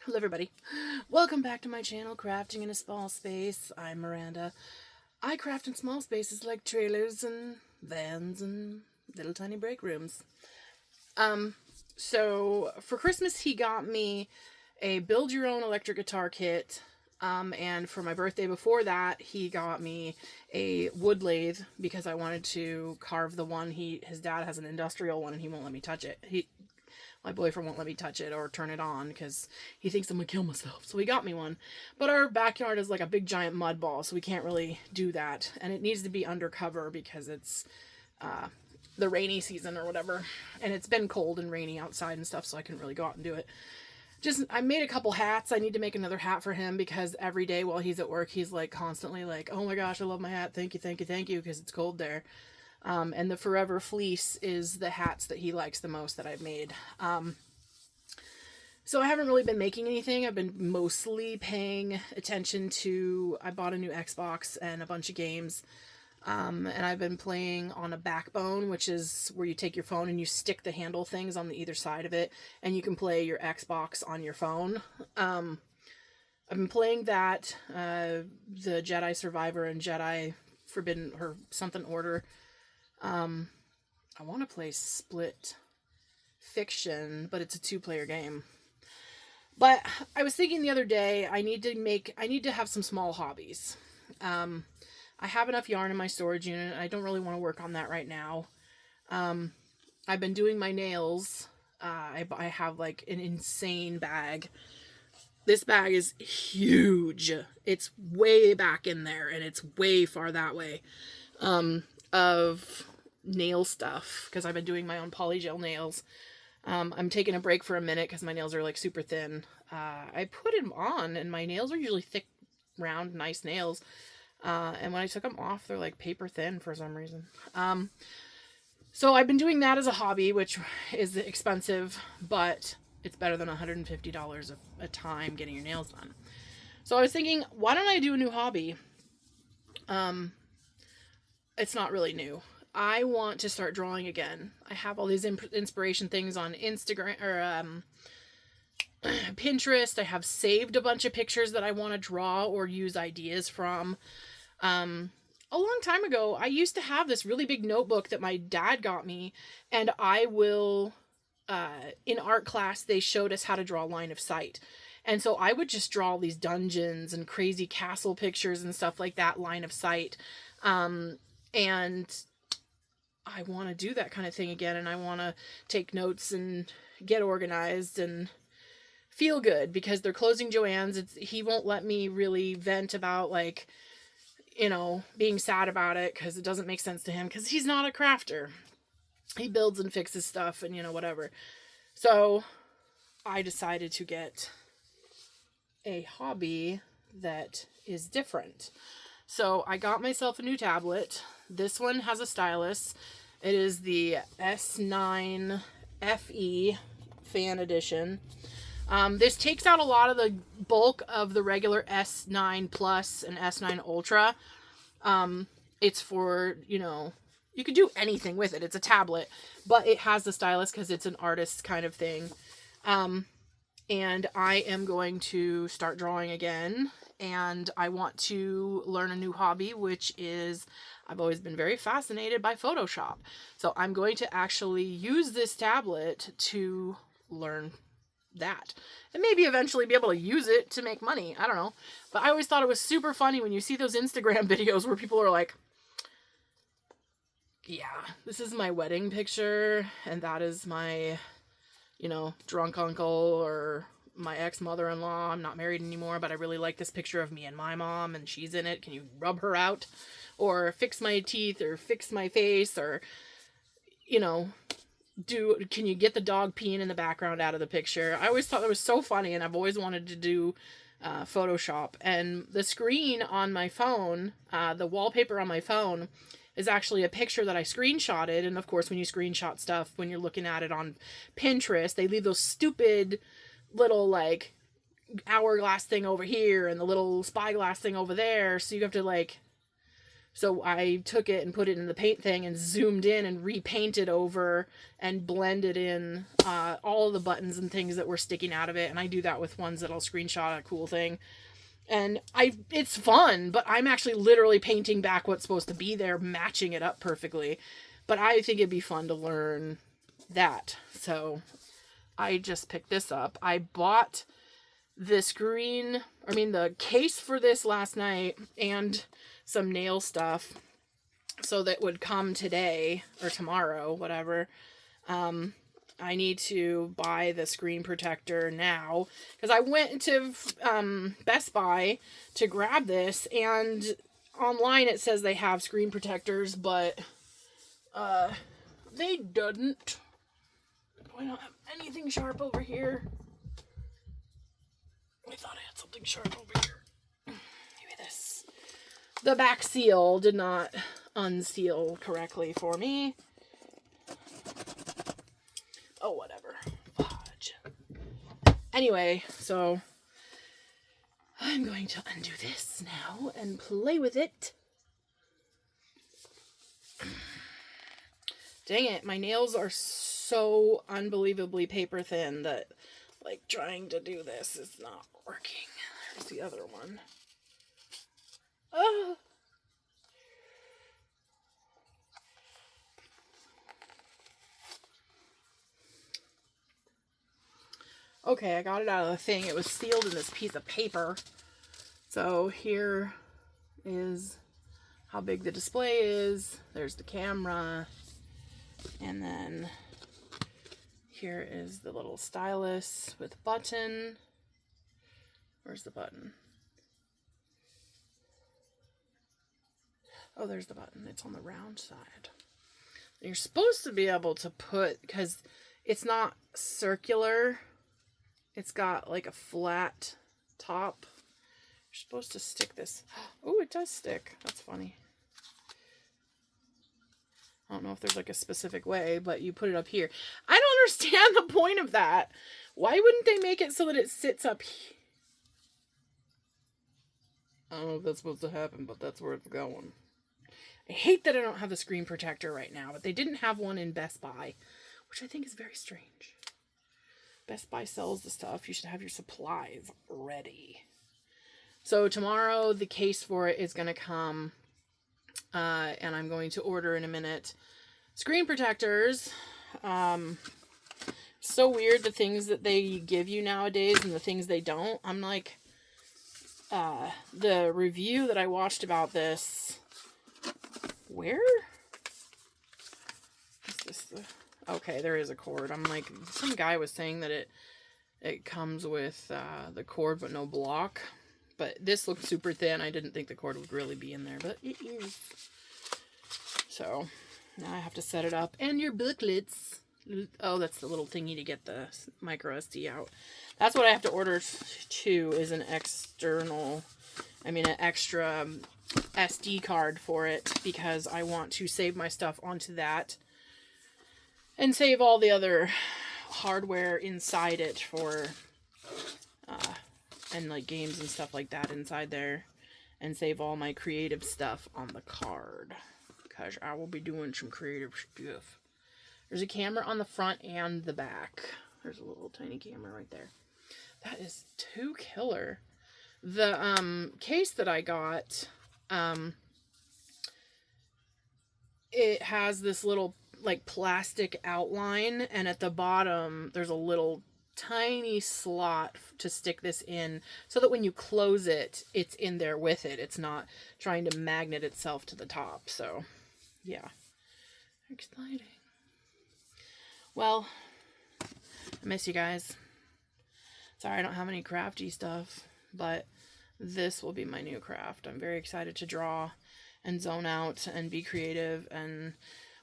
Hello everybody. Welcome back to my channel, Crafting in a Small Space. I'm Miranda. I craft in small spaces like trailers and vans and little tiny break rooms. So for Christmas he got me a build your own electric guitar kit. And for my birthday before that, he got me a wood lathe because I wanted to carve the one his dad has an industrial one and he won't let me touch it. My boyfriend won't let me touch it or turn it on because he thinks I'm gonna kill myself. So he got me one. But our backyard is like a big giant mud ball, so we can't really do that. And it needs to be undercover because it's the rainy season or whatever. And it's been cold and rainy outside and stuff, so I couldn't really go out and do it. I made a couple hats. I need to make another hat for him because every day while he's at work, he's like constantly like, oh my gosh, I love my hat. Thank you, thank you, thank you, because it's cold there. And the Forever Fleece is the hats that he likes the most that I've made. So I haven't really been making anything. I've been mostly paying attention to, I bought a new Xbox and a bunch of games. And I've been playing on a Backbone, which is where you take your phone and you stick the handle things on the either side of it, and you can play your Xbox on your phone. I've been playing that, the Jedi Survivor and Jedi Forbidden or something Order. I want to play Split Fiction, but it's a 2-player game. But I was thinking the other day, I need to have some small hobbies. I have enough yarn in my storage unit. I don't really want to work on that right now. I've been doing my nails. I have like an insane bag. This bag is huge. It's way back in there, and it's way far that way. Of nail stuff because I've been doing my own polygel nails. I'm taking a break for a minute because my nails are like super thin. I put them on and my nails are usually thick, round, nice nails. And when I took them off, they're like paper thin for some reason. So I've been doing that as a hobby, which is expensive, but it's better than $150 a time getting your nails done. So I was thinking, why don't I do a new hobby? It's not really new. I want to start drawing again. I have all these inspiration things on Instagram or Pinterest. I have saved a bunch of pictures that I want to draw or use ideas from. A long time ago, I used to have this really big notebook that my dad got me, and I will, in art class, they showed us how to draw line of sight. And so I would just draw all these dungeons and crazy castle pictures and stuff like that, line of sight. And I want to do that kind of thing again, and I want to take notes and get organized and feel good because they're closing Joann's. He won't let me really vent about like, being sad about it because it doesn't make sense to him because he's not a crafter. He builds and fixes stuff and whatever. So I decided to get a hobby that is different. So I got myself a new tablet. This one has a stylus. It is the S9 FE Fan Edition. This takes out a lot of the bulk of the regular S9 Plus and S9 Ultra. It's for, you could do anything with it. It's a tablet, but it has the stylus because it's an artist kind of thing. And I am going to start drawing again. And I want to learn a new hobby, which is, I've always been very fascinated by Photoshop. So I'm going to actually use this tablet to learn that. And maybe eventually be able to use it to make money. I don't know. But I always thought it was super funny when you see those Instagram videos where people are like, yeah, this is my wedding picture, and that is my, drunk uncle or my ex-mother-in-law. I'm not married anymore, but I really like this picture of me and my mom, and she's in it. Can you rub her out? Or fix my teeth, or fix my face, or, can you get the dog peeing in the background out of the picture? I always thought that was so funny, and I've always wanted to do Photoshop. And the screen on my phone, the wallpaper on my phone, is actually a picture that I screenshotted. And of course, when you screenshot stuff, when you're looking at it on Pinterest, they leave those stupid little like hourglass thing over here and the little spyglass thing over there. So you have to like So I took it and put it in the paint thing and zoomed in and repainted over and blended in all of the buttons and things that were sticking out of it. And I do that with ones that I'll screenshot a cool thing. And it's fun, but I'm actually literally painting back what's supposed to be there, matching it up perfectly. But I think it'd be fun to learn that. So I just picked this up. I bought the case for this last night and some nail stuff so that would come today or tomorrow, whatever. I need to buy the screen protector now because I went to Best Buy to grab this, and online it says they have screen protectors, but they didn't. I don't have anything sharp over here. I thought I had something sharp over here. Maybe this. The back seal did not unseal correctly for me. Oh, whatever. Fudge. Anyway, so I'm going to undo this now and play with it. Dang it, my nails are so unbelievably paper thin that, like, trying to do this is not working. There's the other one. Oh. Okay, I got it out of the thing. It was sealed in this piece of paper. So here is how big the display is. There's the camera. And then here is the little stylus with button. Where's the button? Oh, there's the button. It's on the round side. And you're supposed to be able to put, because it's not circular, it's got like a flat top. You're supposed to stick this. Oh, it does stick. That's funny. I don't know if there's like a specific way, but you put it up here. I don't understand the point of that. Why wouldn't they make it so that it sits up here? I don't know if that's supposed to happen, but that's where it's going. I hate that I don't have the screen protector right now, but they didn't have one in Best Buy, which I think is very strange. Best Buy sells the stuff. You should have your supplies ready. So tomorrow the case for it is going to come, and I'm going to order in a minute screen protectors. So weird the things that they give you nowadays and the things they don't. I'm like, the review that I watched about this, where is this? Okay, there is a cord. I'm like, some guy was saying that it comes with the cord but no block. But this looked super thin. I didn't think the cord would really be in there, but it is. So now I have to set it up. And your booklets. Oh, that's the little thingy to get the micro SD out. That's what I have to order too, is an extra SD card for it, because I want to save my stuff onto that and save all the other hardware inside it for and like games and stuff like that inside there, and save all my creative stuff on the card, because I will be doing some creative stuff. There's a camera on the front and the back. There's a little tiny camera right there. That is too killer. The case that I got, it has this little like plastic outline, and at the bottom there's a little tiny slot to stick this in, so that when you close it, it's in there with it. It's not trying to magnet itself to the top. So yeah, exciting. Well, I miss you guys. Sorry I don't have any crafty stuff, but this will be my new craft. I'm very excited to draw and zone out and be creative. And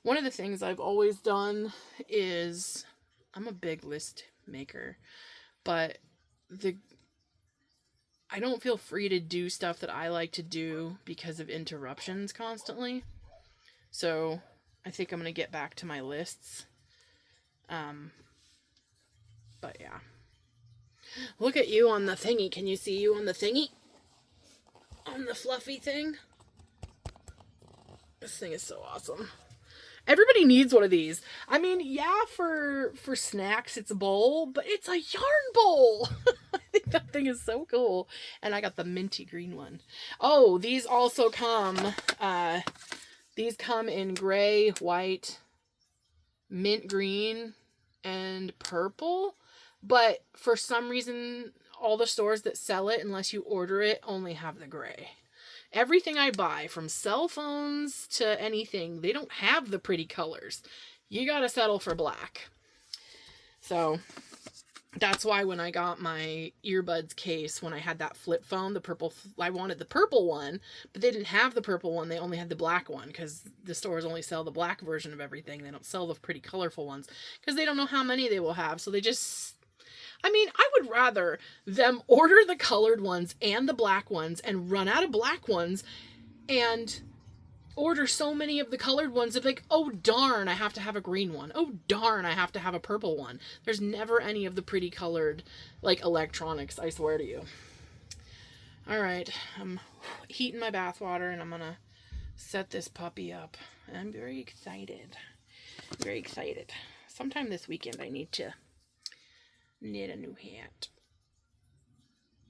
one of the things I've always done is, I'm a big list maker, but I don't feel free to do stuff that I like to do because of interruptions constantly. So I think I'm going to get back to my lists. But yeah. Look at you on the thingy. Can you see you on the thingy? On the fluffy thing? This thing is so awesome. Everybody needs one of these. I mean, yeah, for snacks it's a bowl, but it's a yarn bowl. I think that thing is so cool. And I got the minty green one. Oh, these also come these come in gray, white, mint green, and purple. But for some reason, all the stores that sell it, unless you order it, only have the gray. Everything I buy, from cell phones to anything, they don't have the pretty colors. You gotta settle for black. So that's why when I got my earbuds case, when I had that flip phone, the purple, I wanted the purple one, but they didn't have the purple one. They only had the black one because the stores only sell the black version of everything. They don't sell the pretty colorful ones because they don't know how many they will have. So they just, I mean, I would rather them order the colored ones and the black ones and run out of black ones and order so many of the colored ones of like, oh darn, I have to have a green one. Oh darn, I have to have a purple one. There's never any of the pretty colored like electronics, I swear to you. All right, I'm heating my bath water and I'm gonna set this puppy up. I'm very excited. Very excited. Sometime this weekend I need to knit a new hat.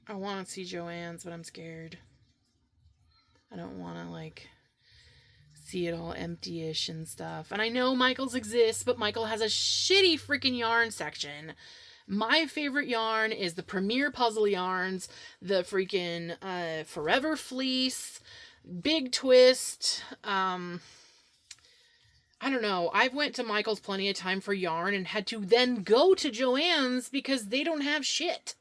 I want to see Joanne's, but I'm scared. I don't want to like see it all empty-ish and stuff. And I know Michael's exists, but Michael has a shitty freaking yarn section. My favorite yarn is the Premier Puzzle yarns, the freaking Forever Fleece, Big Twist. I don't know. I've went to Michael's plenty of time for yarn and had to then go to Joanne's because they don't have shit.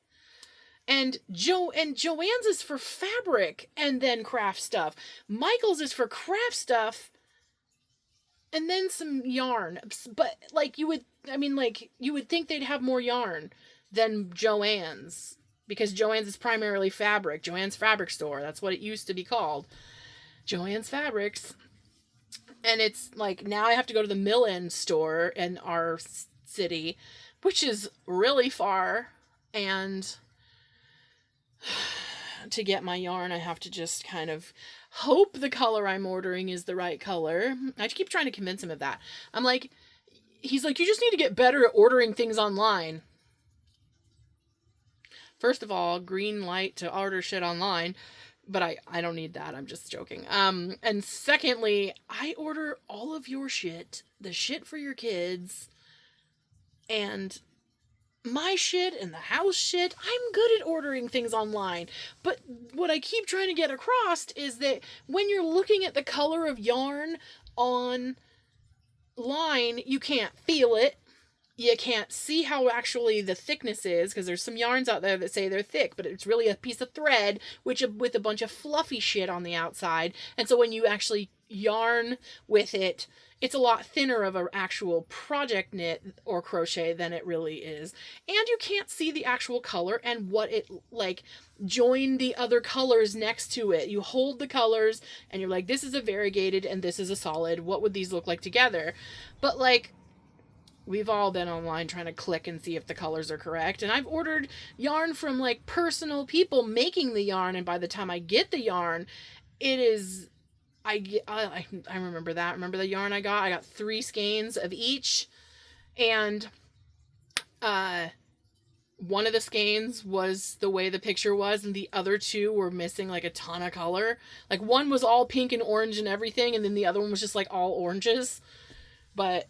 And Joanne's is for fabric and then craft stuff. Michael's is for craft stuff and then some yarn. But like you would think they'd have more yarn than Joanne's because Joanne's is primarily fabric. Joanne's Fabric Store. That's what it used to be called. Joanne's Fabrics. And it's like now I have to go to the Mill-End store in our city, which is really far, and to get my yarn I have to just kind of hope the color I'm ordering is the right color. I keep trying to convince him of that. I'm like, he's like, you just need to get better at ordering things online. First of all, green light to order shit online. But I don't need that. I'm just joking. And secondly, I order all of your shit, the shit for your kids, and my shit and the house shit. I'm good at ordering things online. But what I keep trying to get across is that when you're looking at the color of yarn online, you can't feel it. You can't see how actually the thickness is, because there's some yarns out there that say they're thick, but it's really a piece of thread with a bunch of fluffy shit on the outside. And so when you actually yarn with it, it's a lot thinner of an actual project knit or crochet than it really is. And you can't see the actual color and what it, like, join the other colors next to it. You hold the colors and you're like, this is a variegated and this is a solid. What would these look like together? But like, we've all been online trying to click and see if the colors are correct. And I've ordered yarn from like personal people making the yarn. And by the time I get the yarn, it is, I remember that. Remember the yarn I got? I got 3 skeins of each. And one of the skeins was the way the picture was. And the other 2 were missing like a ton of color. Like one was all pink and orange and everything. And then the other one was just like all oranges. But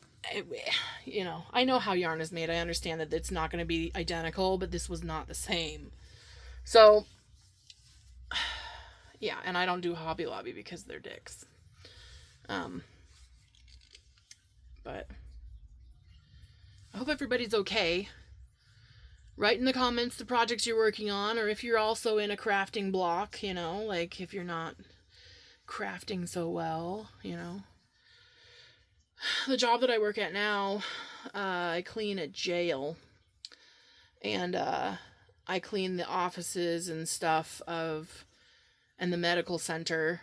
you know, I know how yarn is made. I understand that it's not going to be identical, but this was not the same. So, yeah, and I don't do Hobby Lobby because they're dicks. But I hope everybody's okay. Write in the comments the projects you're working on, or if you're also in a crafting block, you know, like if you're not crafting so well, you know. The job that I work at now, I clean a jail, and I clean the offices and stuff and the medical center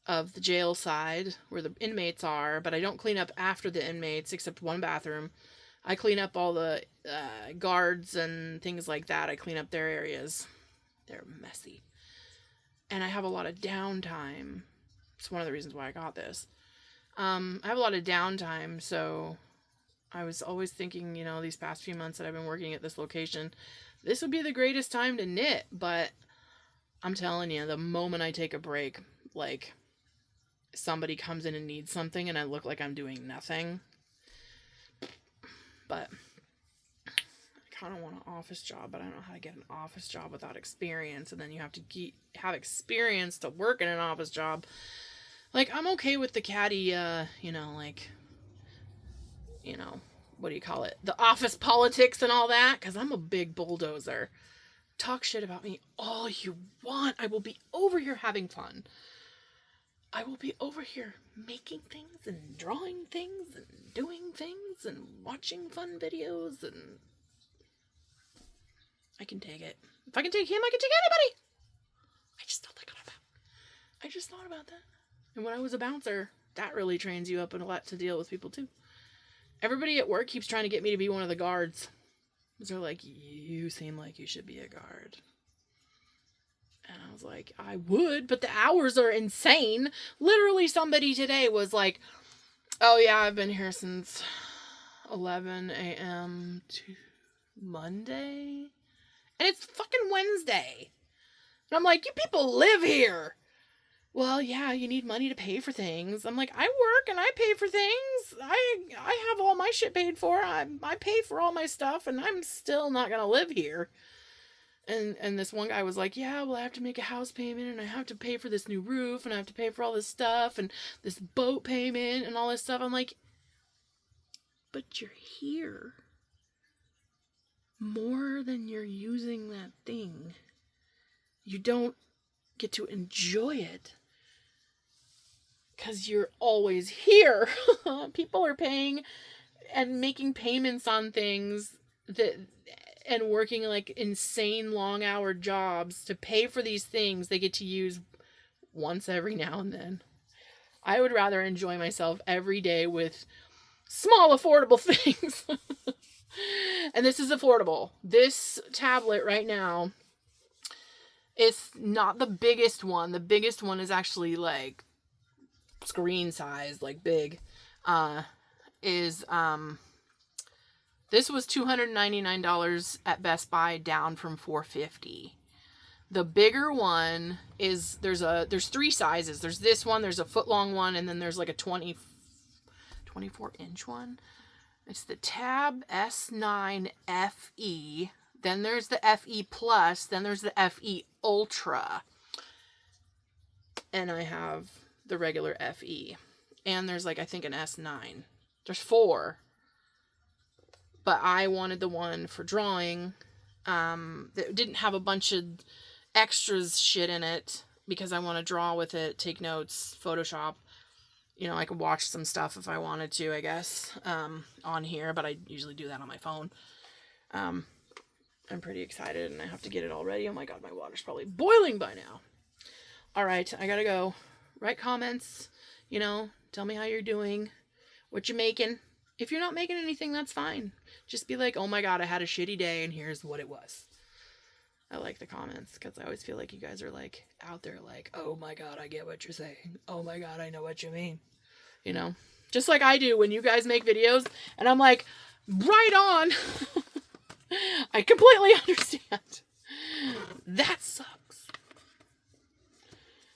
of the jail side where the inmates are, but I don't clean up after the inmates except one bathroom. I clean up all the guards and things like that. I clean up their areas. They're messy. And I have a lot of downtime. It's one of the reasons why I got this. I have a lot of downtime, so I was always thinking, you know, these past few months that I've been working at this location, this would be the greatest time to knit, but I'm telling you, the moment I take a break, like, somebody comes in and needs something and I look like I'm doing nothing. But I kind of want an office job, but I don't know how to get an office job without experience, and then you have to have experience to work in an office job. Like, I'm okay with the catty, you know, like, you know, what do you call it? The office politics and all that, because I'm a big bulldozer. Talk shit about me all you want. I will be over here having fun. I will be over here making things and drawing things and doing things and watching fun videos, and I can take it. If I can take him, I can take anybody. I just thought about that. And when I was a bouncer, that really trains you up and a lot to deal with people too. Everybody at work keeps trying to get me to be one of the guards. They're like, you seem like you should be a guard. And I was like, I would, but the hours are insane. Literally somebody today was like, oh yeah, I've been here since 11 a.m. to Monday. And it's fucking Wednesday. And I'm like, you people live here. Well, yeah, you need money to pay for things. I'm like, I work and I pay for things. I have all my shit paid for. I pay for all my stuff, and I'm still not going to live here. And this one guy was like, yeah, well, I have to make a house payment, and I have to pay for this new roof, and I have to pay for all this stuff, and this boat payment, and all this stuff. I'm like, but you're here more than you're using that thing. You don't get to enjoy it because you're always here. People are paying and making payments on things and working like insane long hour jobs to pay for these things they get to use once every now and then. I would rather enjoy myself every day with small affordable things. And this is affordable. This tablet right now, it's not the biggest one. The biggest one is actually like screen size, like big. This was $299 at Best Buy, down from $450. The bigger one is there's 3 sizes. There's this one, there's a foot long one, and then there's like a 24-inch one. It's the Tab S9 FE. Then there's the FE Plus. Then there's the FE Ultra. And I have the regular FE. And there's like, I think, an S9. There's 4. But I wanted the one for drawing that didn't have a bunch of extras shit in it, because I want to draw with it, take notes, Photoshop. You know, I could watch some stuff if I wanted to, I guess, on here, but I usually do that on my phone. I'm pretty excited, and I have to get it all ready. Oh my god, my water's probably boiling by now. Alright, I gotta go. Write comments, you know, tell me how you're doing, what you're making. If you're not making anything, that's fine. Just be like, oh my god, I had a shitty day, and here's what it was. I like the comments, because I always feel like you guys are like out there like, oh my god, I get what you're saying. Oh my god, I know what you mean. You know, just like I do when you guys make videos, and I'm like, right on. I completely understand. That sucks.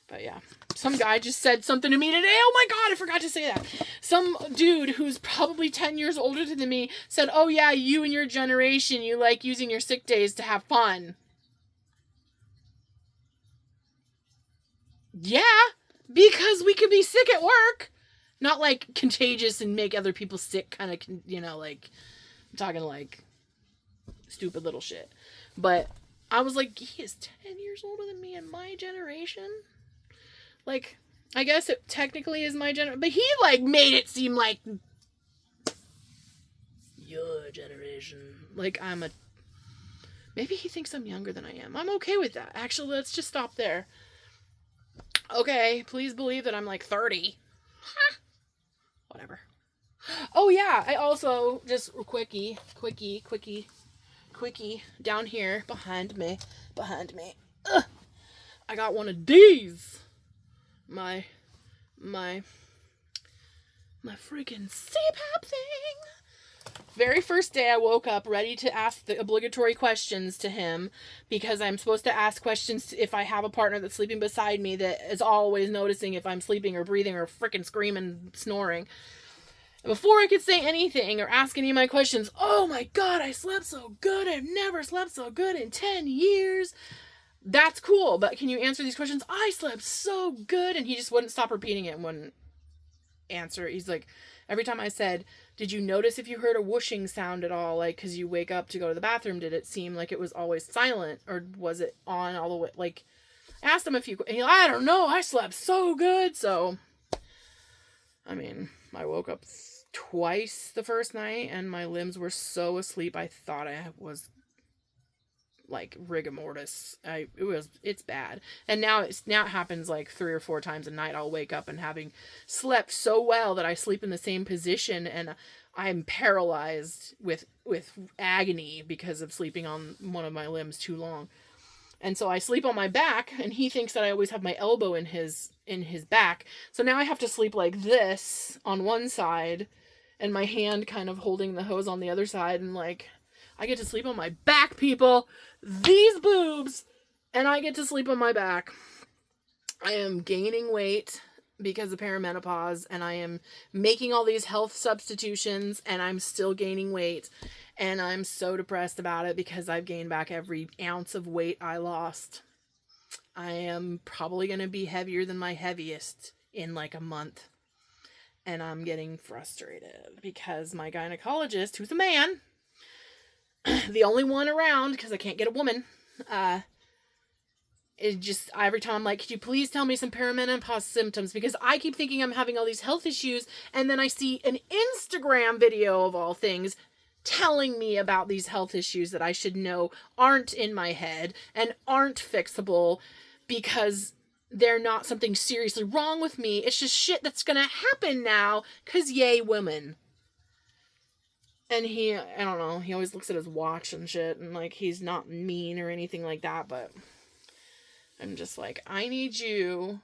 But yeah, some guy just said something to me today. Oh my god, I forgot to say that. Some dude who's probably 10 years older than me said, oh yeah, you and your generation, you like using your sick days to have fun. Yeah, because we could be sick at work. Not like contagious and make other people sick, kind of, you know, like, I'm talking like stupid little shit. But I was like, he is 10 years older than me in my generation. Like, I guess it technically is my generation, but he like made it seem like your generation. Like maybe he thinks I'm younger than I am. I'm okay with that. Actually, let's just stop there. Okay, please believe that I'm like 30. Whatever. Oh yeah, I also, just quickie, down here behind me. I got one of these. My my freaking CPAP thing. Very first day I woke up ready to ask the obligatory questions to him, because I'm supposed to ask questions if I have a partner that's sleeping beside me that is always noticing if I'm sleeping or breathing or freaking screaming, snoring. And before I could say anything or ask any of my questions, oh my God, I slept so good. I've never slept so good in 10 years. That's cool, but can you answer these questions? I slept so good. And he just wouldn't stop repeating it and wouldn't answer. He's like, every time I said, did you notice if you heard a whooshing sound at all? Like, because you wake up to go to the bathroom, did it seem like it was always silent, or was it on all the way? Like, asked him a few, and I don't know, I slept so good. So, I mean, I woke up twice the first night, and my limbs were so asleep, I thought I was like rigor mortis. It's bad. And now it happens like 3 or 4 times a night. I'll wake up and having slept so well that I sleep in the same position, and I'm paralyzed with agony because of sleeping on one of my limbs too long. And so I sleep on my back, and he thinks that I always have my elbow in his back. So now I have to sleep like this on one side, and my hand kind of holding the hose on the other side, and like, I get to sleep on my back, people. These boobs. And I get to sleep on my back. I am gaining weight because of perimenopause, and I am making all these health substitutions, and I'm still gaining weight. And I'm so depressed about it because I've gained back every ounce of weight I lost. I am probably going to be heavier than my heaviest in like a month. And I'm getting frustrated because my gynecologist, who's a man, the only one around, because I can't get a woman, it just, every time I'm like, could you please tell me some perimenopause symptoms? Because I keep thinking I'm having all these health issues, and then I see an Instagram video of all things telling me about these health issues that I should know aren't in my head and aren't fixable because they're not something seriously wrong with me. It's just shit that's gonna happen now, because yay, women. And he, I don't know, he always looks at his watch and shit, and like, he's not mean or anything like that, but I'm just like, I need you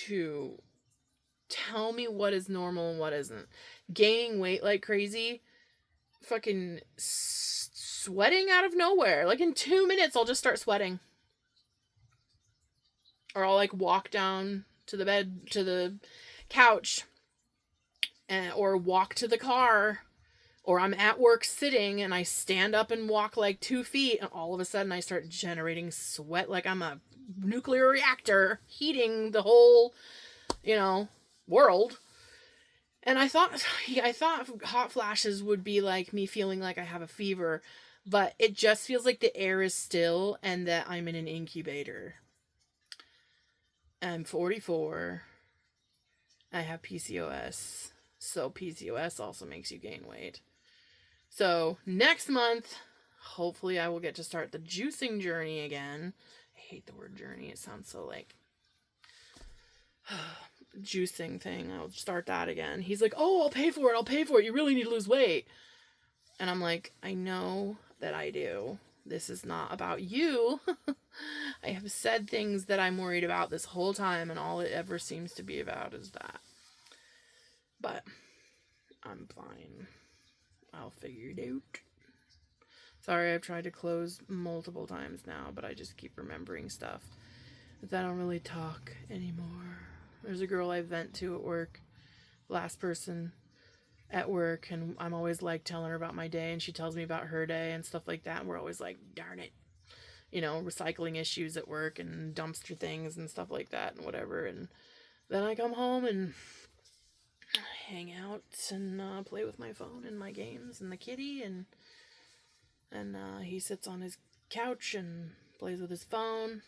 to tell me what is normal and what isn't. Gaining weight like crazy, fucking sweating out of nowhere. Like, in 2 minutes, I'll just start sweating. Or I'll like walk down to the bed, to the couch, or walk to the car. Or I'm at work sitting and I stand up and walk like 2 feet, and all of a sudden I start generating sweat like I'm a nuclear reactor heating the whole, world. And I thought hot flashes would be like me feeling like I have a fever, but it just feels like the air is still and that I'm in an incubator. I'm 44. I have PCOS. So PCOS also makes you gain weight. So next month, hopefully I will get to start the juicing journey again. I hate the word journey. It sounds so like juicing thing. I'll start that again. He's like, oh, I'll pay for it. You really need to lose weight. And I'm like, I know that I do. This is not about you. I have said things that I'm worried about this whole time, and all it ever seems to be about is that. But I'm fine. I'll figure it out. Sorry, I've tried to close multiple times now, but I just keep remembering stuff. But I don't really talk anymore. There's a girl I vent to at work. Last person at work, and I'm always like telling her about my day, and she tells me about her day and stuff like that, and we're always like, darn it. Recycling issues at work and dumpster things and stuff like that and whatever. And then I come home and hang out and play with my phone and my games and the kitty, and he sits on his couch and plays with his phone.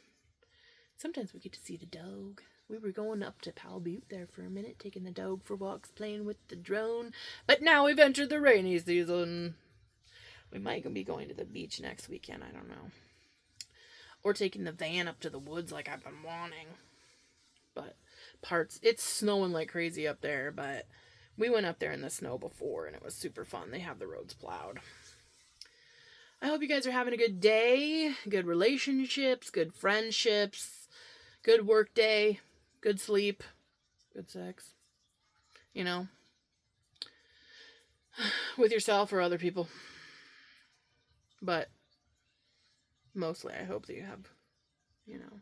Sometimes we get to see the dog. We were going up to Powell Butte there for a minute, taking the dog for walks, playing with the drone. But now we've entered the rainy season. We might be going to the beach next weekend, I don't know. Or taking the van up to the woods like I've been wanting. But it's snowing like crazy up there, but we went up there in the snow before, and it was super fun. They have the roads plowed. I hope you guys are having a good day, good relationships, good friendships, good work day, good sleep, good sex, you know, with yourself or other people. But mostly I hope that you have, you know,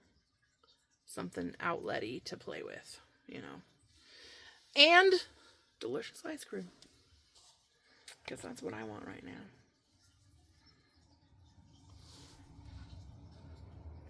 something outletty to play with, you know. And delicious ice cream. Because that's what I want right now.